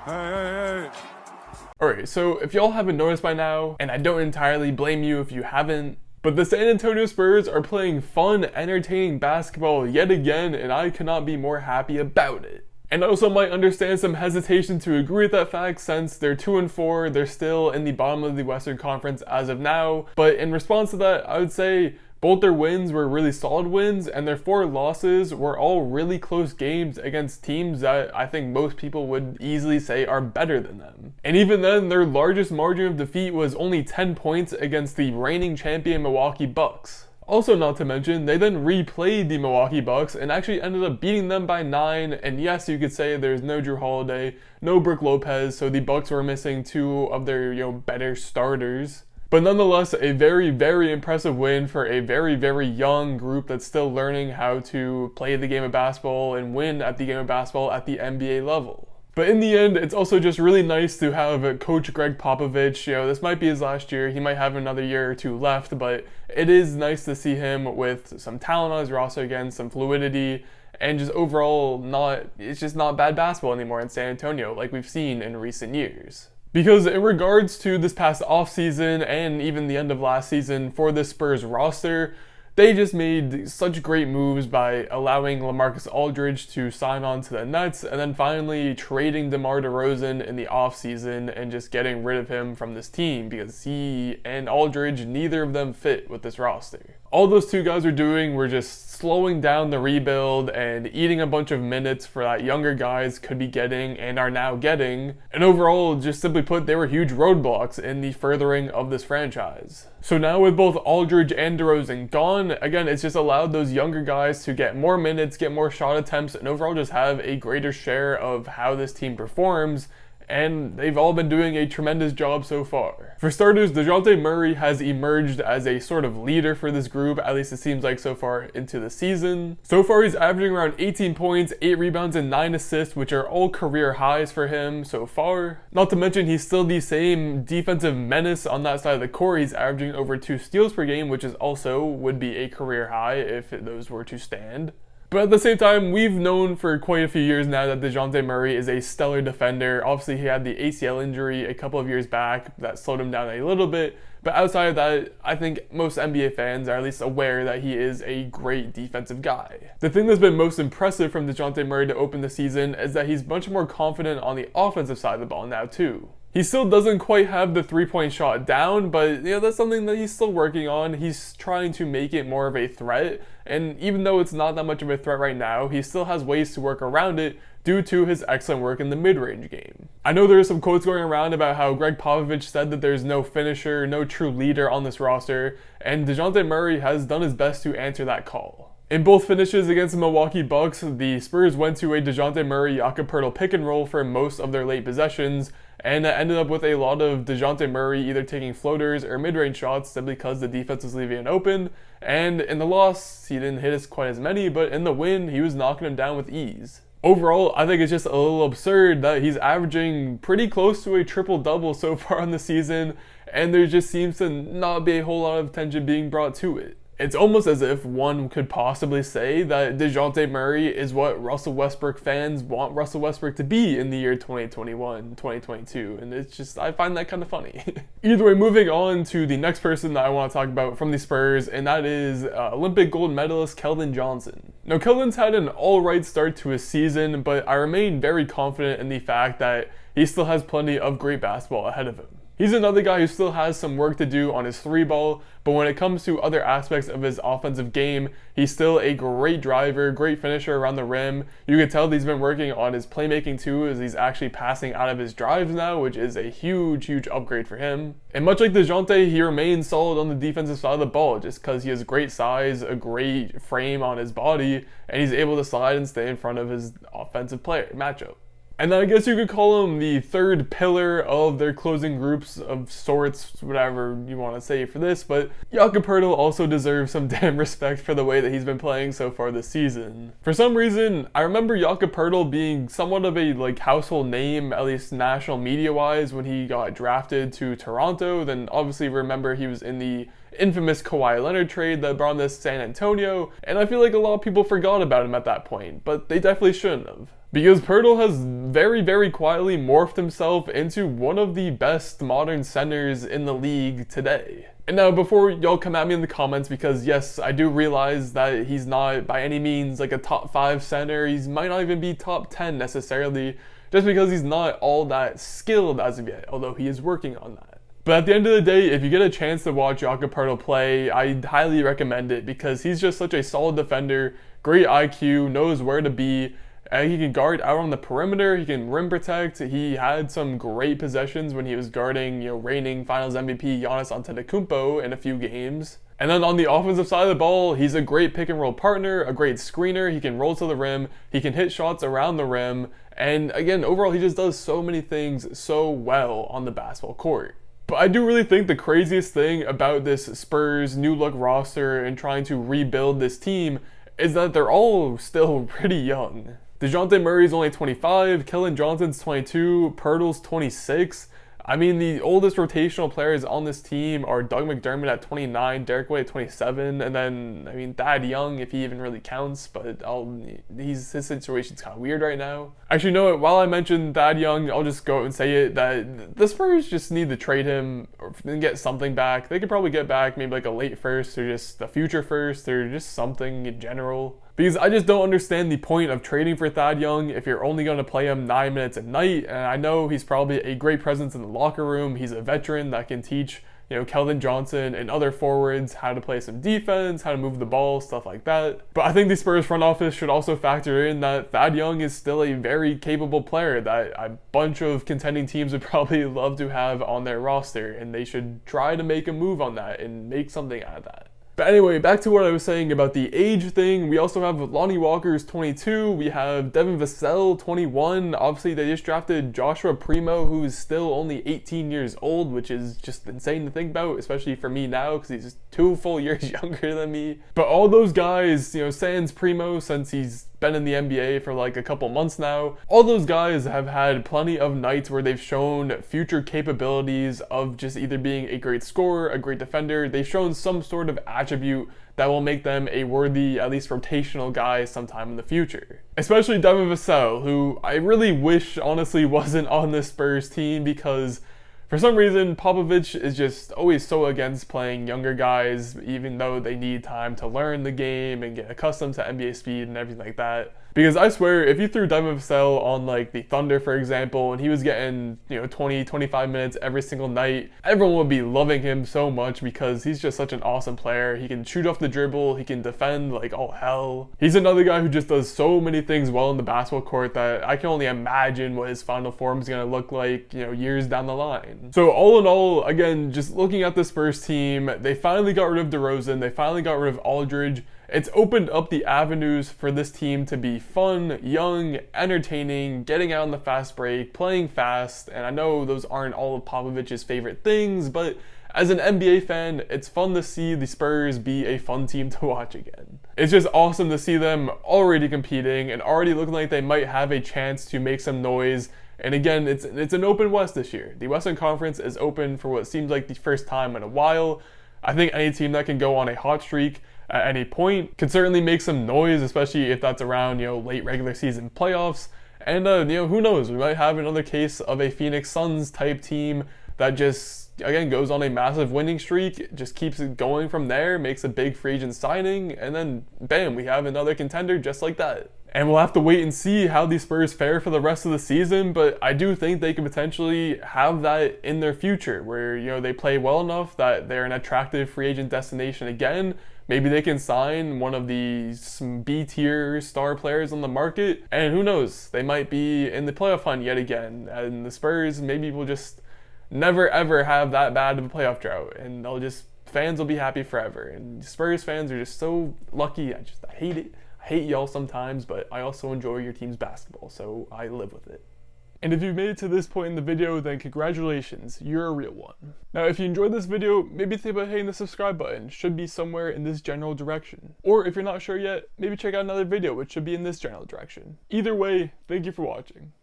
Hey. Alright, so if y'all haven't noticed by now, and I don't entirely blame you if you haven't, but the San Antonio Spurs are playing fun, entertaining basketball yet again, and I cannot be more happy about it. And I also might understand some hesitation to agree with that fact since they're 2-4, they're still in the bottom of the Western Conference as of now, but in response to that, I would say both their wins were really solid wins, and their 4 losses were all really close games against teams that I think most people would easily say are better than them. And even then, their largest margin of defeat was only 10 points against the reigning champion Milwaukee Bucks. Also, not to mention, they then replayed the Milwaukee Bucks and actually ended up beating them by 9, and yes, you could say there's no Drew Holiday, no Brook Lopez, so the Bucks were missing 2 of their, better starters. But nonetheless, a very, very impressive win for a very, very young group that's still learning how to play the game of basketball and win at the game of basketball at the NBA level. But in the end, it's also just really nice to have Coach Greg Popovich. This might be his last year. He might have another year or 2 left, but it is nice to see him with some talent on his roster again, some fluidity, and just overall it's just not bad basketball anymore in San Antonio like we've seen in recent years. Because in regards to this past offseason and even the end of last season for the Spurs roster, they just made such great moves by allowing LaMarcus Aldridge to sign on to the Nets and then finally trading DeMar DeRozan in the offseason and just getting rid of him from this team because he and Aldridge, neither of them fit with this roster. All those 2 guys were doing were just slowing down the rebuild and eating a bunch of minutes for that younger guys could be getting and are now getting. And overall, just simply put, they were huge roadblocks in the furthering of this franchise. So now with both Aldridge and DeRozan gone, again, it's just allowed those younger guys to get more minutes, get more shot attempts, and overall just have a greater share of how this team performs. And they've all been doing a tremendous job so far. For starters, DeJounte Murray has emerged as a sort of leader for this group, at least it seems like so far into the season. So far, he's averaging around 18 points, 8 rebounds, and 9 assists, which are all career highs for him so far. Not to mention, he's still the same defensive menace on that side of the court. He's averaging over 2 steals per game, which is also would be a career high if those were to stand. But at the same time, we've known for quite a few years now that DeJounte Murray is a stellar defender. Obviously, he had the ACL injury a couple of years back that slowed him down a little bit. But outside of that, I think most NBA fans are at least aware that he is a great defensive guy. The thing that's been most impressive from DeJounte Murray to open the season is that he's much more confident on the offensive side of the ball now too. He still doesn't quite have the 3-point shot down, but that's something that he's still working on. He's trying to make it more of a threat, and even though it's not that much of a threat right now, he still has ways to work around it due to his excellent work in the mid-range game. I know there are some quotes going around about how Greg Popovich said that there's no finisher, no true leader on this roster, and DeJounte Murray has done his best to answer that call. In both finishes against the Milwaukee Bucks, the Spurs went to a DeJounte Murray-Jakob Poeltl pick and roll for most of their late possessions, and it ended up with a lot of DeJounte Murray either taking floaters or mid-range shots simply because the defense was leaving it open, and in the loss, he didn't hit us quite as many, but in the win, he was knocking them down with ease. Overall, I think it's just a little absurd that he's averaging pretty close to a triple-double so far on the season, and there just seems to not be a whole lot of attention being brought to it. It's almost as if one could possibly say that DeJounte Murray is what Russell Westbrook fans want Russell Westbrook to be in the year 2021, 2022, and it's just, I find that kind of funny. Either way, moving on to the next person that I want to talk about from the Spurs, and that is Olympic gold medalist Keldon Johnson. Now, Keldon's had an alright start to his season, but I remain very confident in the fact that he still has plenty of great basketball ahead of him. He's another guy who still has some work to do on his 3-ball, but when it comes to other aspects of his offensive game, he's still a great driver, great finisher around the rim. You can tell that he's been working on his playmaking too, as he's actually passing out of his drives now, which is a huge, huge upgrade for him. And much like DeJounte, he remains solid on the defensive side of the ball just because he has great size, a great frame on his body, and he's able to slide and stay in front of his offensive player matchup. And then I guess you could call him the third pillar of their closing groups of sorts, whatever you want to say for this, but Jakob Poeltl also deserves some damn respect for the way that he's been playing so far this season. For some reason, I remember Jakob Poeltl being somewhat of a household name, at least national media-wise, when he got drafted to Toronto. Then obviously remember he was in the infamous Kawhi Leonard trade that brought him to San Antonio, and I feel like a lot of people forgot about him at that point, but they definitely shouldn't have. Because Pirtle has very, very quietly morphed himself into one of the best modern centers in the league today. And now, before y'all come at me in the comments, because yes, I do realize that he's not by any means like a top 5 center, he might not even be top 10 necessarily, just because he's not all that skilled as of yet, although he is working on that. But at the end of the day, if you get a chance to watch Jakob Pirtle play, I highly recommend it because he's just such a solid defender, great IQ, knows where to be. He can guard out on the perimeter, he can rim protect, he had some great possessions when he was guarding, reigning Finals MVP Giannis Antetokounmpo in a few games. And then on the offensive side of the ball, he's a great pick and roll partner, a great screener, he can roll to the rim, he can hit shots around the rim, and again, overall he just does so many things so well on the basketball court. But I do really think the craziest thing about this Spurs new look roster and trying to rebuild this team is that they're all still pretty young. DeJounte Murray's only 25, Keldon Johnson's 22, Pirtle's 26. I mean, the oldest rotational players on this team are Doug McDermott at 29, Derek White at 27, and then, I mean, Thad Young, if he even really counts, but his situation's kind of weird right now. Actually, you know what, while I mentioned Thad Young, I'll just go out and say it, that the Spurs just need to trade him and get something back. They could probably get back maybe like a late first or just a future first or just something in general. Because I just don't understand the point of trading for Thad Young if you're only going to play him 9 minutes a night. And I know he's probably a great presence in the locker room. He's a veteran that can teach, Keldon Johnson and other forwards how to play some defense, how to move the ball, stuff like that. But I think the Spurs front office should also factor in that Thad Young is still a very capable player that a bunch of contending teams would probably love to have on their roster. And they should try to make a move on that and make something out of that. But anyway, back to what I was saying about the age thing. We also have Lonnie Walker's 22. We have Devin Vassell, 21. Obviously, they just drafted Joshua Primo, who is still only 18 years old, which is just insane to think about, especially for me now, because he's just 2 full years younger than me. But all those guys, sans Primo, since he's been in the NBA for like a couple months now, all those guys have had plenty of nights where they've shown future capabilities of just either being a great scorer, a great defender. They've shown some sort of attribute that will make them a worthy, at least rotational guy sometime in the future. Especially Devin Vassell, who I really wish honestly wasn't on this Spurs team because for some reason, Popovich is just always so against playing younger guys, even though they need time to learn the game and get accustomed to NBA speed and everything like that. Because I swear, if you threw Devin Vassell on like the Thunder, for example, and he was getting 20, 25 minutes every single night, everyone would be loving him so much because he's just such an awesome player. He can shoot off the dribble, he can defend like all hell. He's another guy who just does so many things well in the basketball court that I can only imagine what his final form is going to look like, years down the line. So all in all, again, just looking at the Spurs team, they finally got rid of DeRozan, they finally got rid of Aldridge. It's opened up the avenues for this team to be fun, young, entertaining, getting out on the fast break, playing fast, and I know those aren't all of Popovich's favorite things, but as an NBA fan, it's fun to see the Spurs be a fun team to watch again. It's just awesome to see them already competing and already looking like they might have a chance to make some noise. And again, it's an open West this year. The Western Conference is open for what seems like the first time in a while. I think any team that can go on a hot streak at any point can certainly make some noise, especially if that's around, late regular season playoffs. And, who knows, we might have another case of a Phoenix Suns type team that just, again, goes on a massive winning streak, just keeps it going from there, makes a big free agent signing, and then, bam, we have another contender just like that. And we'll have to wait and see how the Spurs fare for the rest of the season, but I do think they can potentially have that in their future, where, they play well enough that they're an attractive free agent destination again. Maybe they can sign one of these B-tier star players on the market, and who knows, they might be in the playoff hunt yet again, and the Spurs maybe will just never ever have that bad of a playoff drought, and fans will be happy forever, and Spurs fans are just so lucky. I hate it. I hate y'all sometimes, but I also enjoy your team's basketball, so I live with it. And if you've made it to this point in the video, then congratulations, you're a real one. Now, if you enjoyed this video, maybe think about hitting the subscribe button. It should be somewhere in this general direction. Or if you're not sure yet, maybe check out another video which should be in this general direction. Either way, thank you for watching.